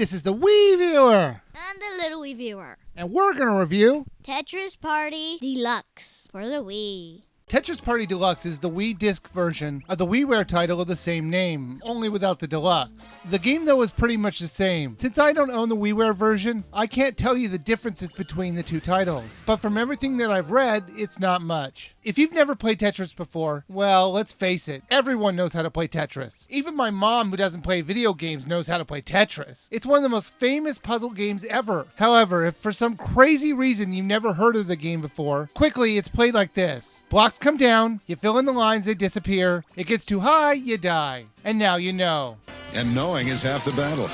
This is the Wiiviewer And the LilWiiviewer. and we're going to review Tetris Party Deluxe for the Wii. Tetris Party Deluxe is the Wii disc version of the WiiWare title of the same name, only without the Deluxe. The game though is pretty much the same. Since I don't own the WiiWare version, I can't tell you the differences between the two titles. But from everything that I've read, it's not much. If you've never played Tetris before, well, let's face it, everyone knows how to play Tetris. Even my mom, who doesn't play video games, knows how to play Tetris. It's one of the most famous puzzle games ever. However, if for some crazy reason you've never heard of the game before, quickly it's played like this. Blocks come down, you fill in the lines, they disappear. It gets too high, you die. And now you know. And knowing is half the battle.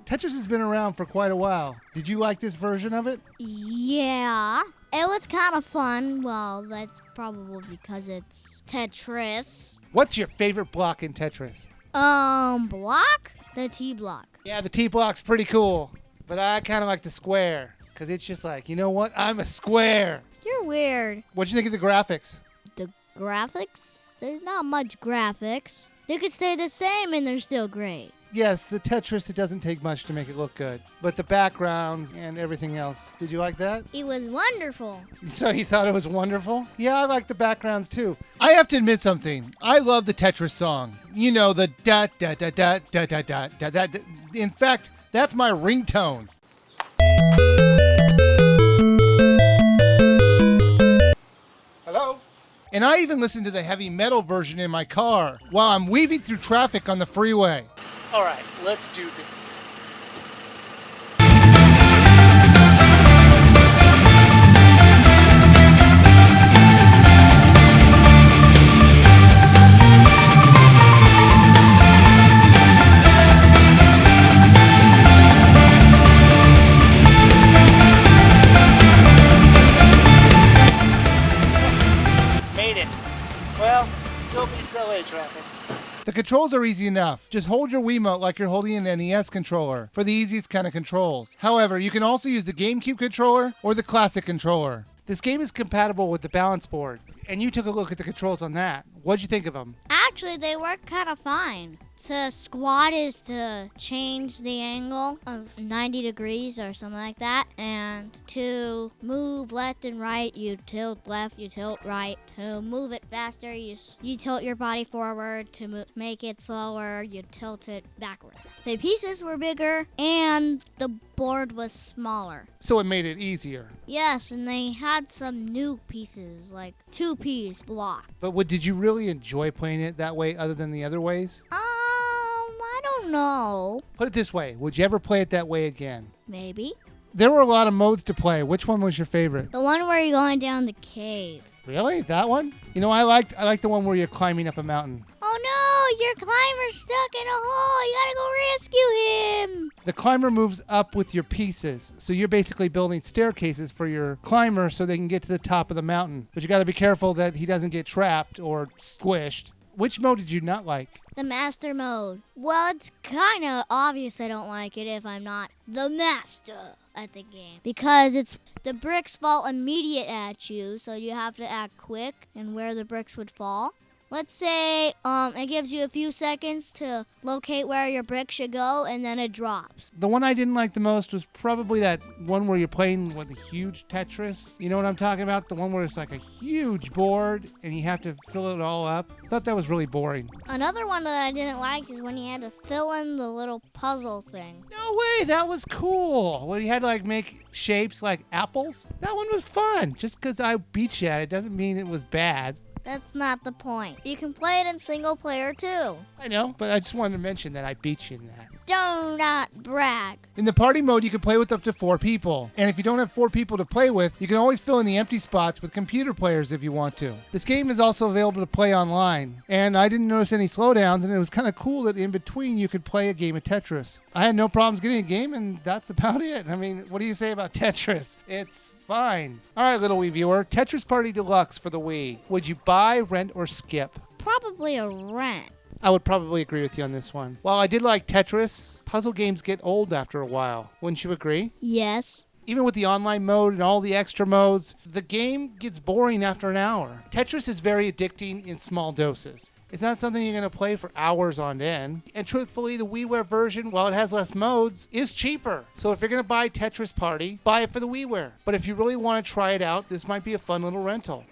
Tetris has been around for quite a while. Did you like this version of it? Yeah, it was kind of fun. Well, that's probably because it's Tetris. What's your favorite block in Tetris? Block? The T block. Yeah, the T block's pretty cool. But I kind of like the square. Because it's just like, you know what? I'm a square. You're weird. What'd you think of the graphics? The graphics? There's not much graphics. They could stay the same and they're still great. Yes, the Tetris, it doesn't take much to make it look good. But the backgrounds and everything else, did you like that? It was wonderful. So you thought it was wonderful? Yeah, I like the backgrounds too. I have to admit something. I love the Tetris song. You know, the da da da da da da da da da. In fact, that's my ringtone. Hello? And I even listen to the heavy metal version in my car while I'm weaving through traffic on the freeway. All right, let's do this. Made it. Well, still beats LA traffic. The controls are easy enough. Just hold your Wiimote like you're holding an NES controller for the easiest kind of controls. However, you can also use the GameCube controller or the classic controller. This game is compatible with the balance board, and you took a look at the controls on that. What'd you think of them? Actually, they work kind of fine. To squat is to change the angle of 90 degrees or something like that. And to move left and right, you tilt left, you tilt right. To move it faster, you tilt your body forward. To make it slower, you tilt it backward. The pieces were bigger and the board was smaller. So it made it easier. Yes, and they had some new pieces, like 2-piece block. But did you really enjoy playing it that way other than the other ways? I don't know. Put it this way, would you ever play it that way again? Maybe. There were a lot of modes to play. Which one was your favorite? The one where you're going down the cave. Really? That one? You know, I liked the one where you're climbing up a mountain. Oh no, your climber's stuck in a hole. You gotta go rescue him. The climber moves up with your pieces. So you're basically building staircases for your climber so they can get to the top of the mountain. But you gotta be careful that he doesn't get trapped or squished. Which mode did you not like? The master mode. Well, it's kind of obvious I don't like it if I'm not the master at the game. Because the bricks fall immediate at you, so you have to act quick and where the bricks would fall. Let's say it gives you a few seconds to locate where your brick should go, and then it drops. The one I didn't like the most was probably that one where you're playing with a huge Tetris. You know what I'm talking about? The one where it's like a huge board and you have to fill it all up. I thought that was really boring. Another one that I didn't like is when you had to fill in the little puzzle thing. No way, that was cool. When you had to like make shapes like apples. That one was fun. Just because I beat you at it doesn't mean it was bad. That's not the point. You can play it in single player too. I know, but I just wanted to mention that I beat you in that. Do not brag. In the party mode, you can play with up to 4 people. And if you don't have 4 people to play with, you can always fill in the empty spots with computer players if you want to. This game is also available to play online. And I didn't notice any slowdowns, and it was kind of cool that in between you could play a game of Tetris. I had no problems getting a game, and that's about it. I mean, what do you say about Tetris? It's fine. All right, LilWiiviewer, Tetris Party Deluxe for the Wii. Would you buy, rent, or skip? Probably a rent. I would probably agree with you on this one. While I did like Tetris, puzzle games get old after a while. Wouldn't you agree? Yes. Even with the online mode and all the extra modes, the game gets boring after an hour. Tetris is very addicting in small doses. It's not something you're going to play for hours on end. And truthfully, the WiiWare version, while it has less modes, is cheaper. So if you're going to buy Tetris Party, buy it for the WiiWare. But if you really want to try it out, this might be a fun little rental.